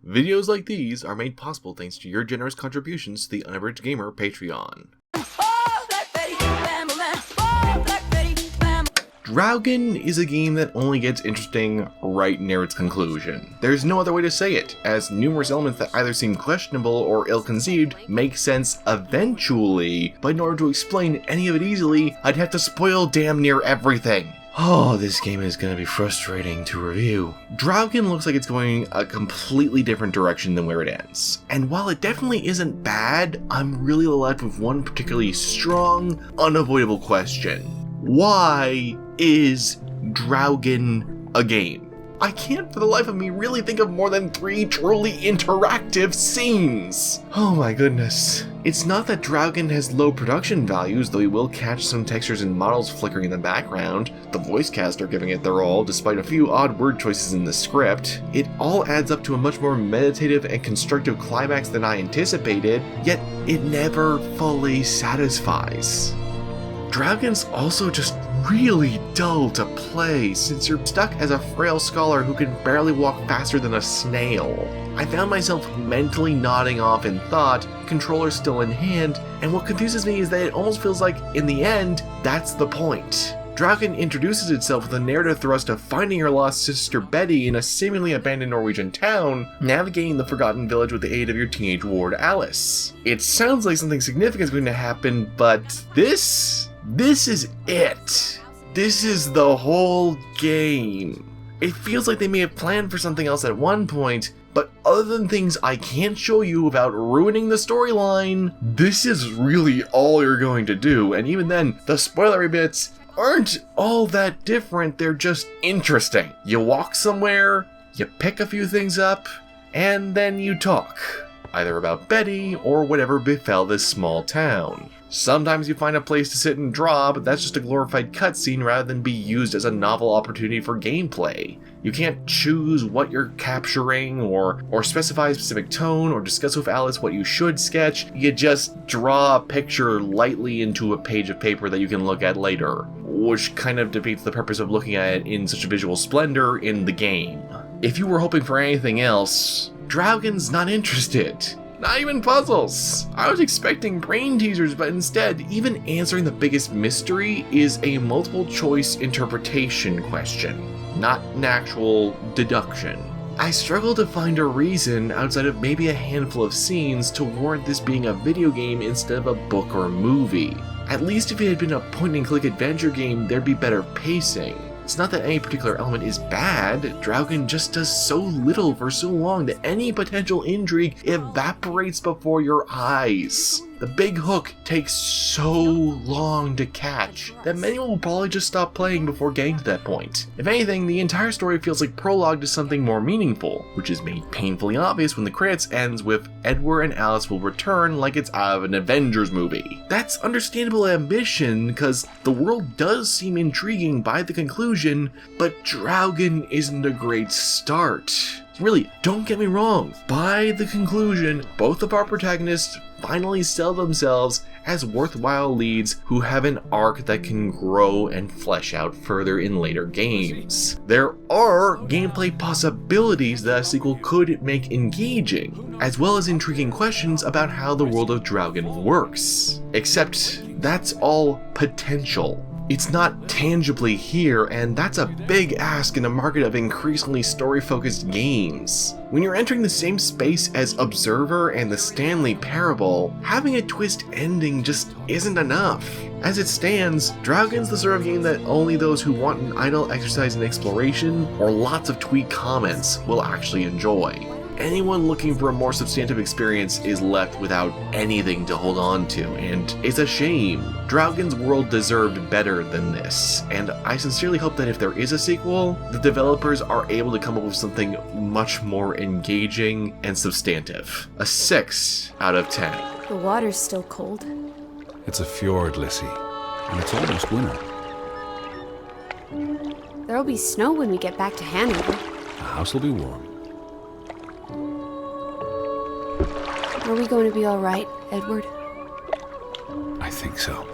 Videos like these are made possible thanks to your generous contributions to the Unabridged Gamer Patreon. Draugen is a game that only gets interesting right near its conclusion. There's no other way to say it, as numerous elements that either seem questionable or ill-conceived make sense eventually, but in order to explain any of it easily, I'd have to spoil damn near everything. Oh, this game is going to be frustrating to review. Draugen looks like it's going a completely different direction than where it ends. And while it definitely isn't bad, I'm really left with one particularly strong, unavoidable question. Why is Draugen a game? I can't for the life of me really think of more than 3 truly interactive scenes. Oh my goodness. It's not that Draugen has low production values, though you will catch some textures and models flickering in the background, the voice cast are giving it their all despite a few odd word choices in the script. It all adds up to a much more meditative and constructive climax than I anticipated, yet it never fully satisfies. Draugen's also just really dull to play, since you're stuck as a frail scholar who can barely walk faster than a snail. I found myself mentally nodding off in thought, controller still in hand, and what confuses me is that it almost feels like, in the end, that's the point. Draugen introduces itself with a narrative thrust of finding her lost sister Betty in a seemingly abandoned Norwegian town, navigating the forgotten village with the aid of your teenage ward Alice. It sounds like something significant is going to happen, but this is it. This is the whole game. It feels like they may have planned for something else at one point, but other than things I can't show you without ruining the storyline, this is really all you're going to do, and even then, the spoilery bits aren't all that different, they're just interesting. You walk somewhere, you pick a few things up, and then you talk, either about Betty or whatever befell this small town. Sometimes you find a place to sit and draw, but that's just a glorified cutscene rather than be used as a novel opportunity for gameplay. You can't choose what you're capturing, or specify a specific tone, or discuss with Alice what you should sketch. You just draw a picture lightly into a page of paper that you can look at later, which kind of defeats the purpose of looking at it in such a visual splendor in the game. If you were hoping for anything else, Draugen's not interested. Not even puzzles! I was expecting brain teasers, but instead, even answering the biggest mystery is a multiple choice interpretation question, not an actual deduction. I struggle to find a reason, outside of maybe a handful of scenes, to warrant this being a video game instead of a book or movie. At least if it had been a point-and-click adventure game, there'd be better pacing. It's not that any particular element is bad, Draugen just does so little for so long that any potential intrigue evaporates before your eyes. The big hook takes so long to catch that many will probably just stop playing before getting to that point. If anything, the entire story feels like prologue to something more meaningful, which is made painfully obvious when the credits ends with Edward and Alice will return like it's out of an Avengers movie. That's understandable ambition, because the world does seem intriguing by the conclusion, but Draugen isn't a great start. Really, don't get me wrong, by the conclusion, both of our protagonists finally sell themselves as worthwhile leads who have an arc that can grow and flesh out further in later games. There are gameplay possibilities that a sequel could make engaging, as well as intriguing questions about how the world of Draugen works. Except, that's all potential. It's not tangibly here, and that's a big ask in a market of increasingly story-focused games. When you're entering the same space as Observer and the Stanley Parable, having a twist ending just isn't enough. As it stands, Draugen's the sort of game that only those who want an idle exercise in exploration or lots of tweet comments will actually enjoy. Anyone looking for a more substantive experience is left without anything to hold on to, and it's a shame. Draugen's world deserved better than this, and I sincerely hope that if there is a sequel, the developers are able to come up with something much more engaging and substantive. A 6 out of 10. The water's still cold. It's a fjord, Lissy, and it's almost winter. There'll be snow when we get back to Hanover. The house will be warm. Are we going to be all right, Edward? I think so.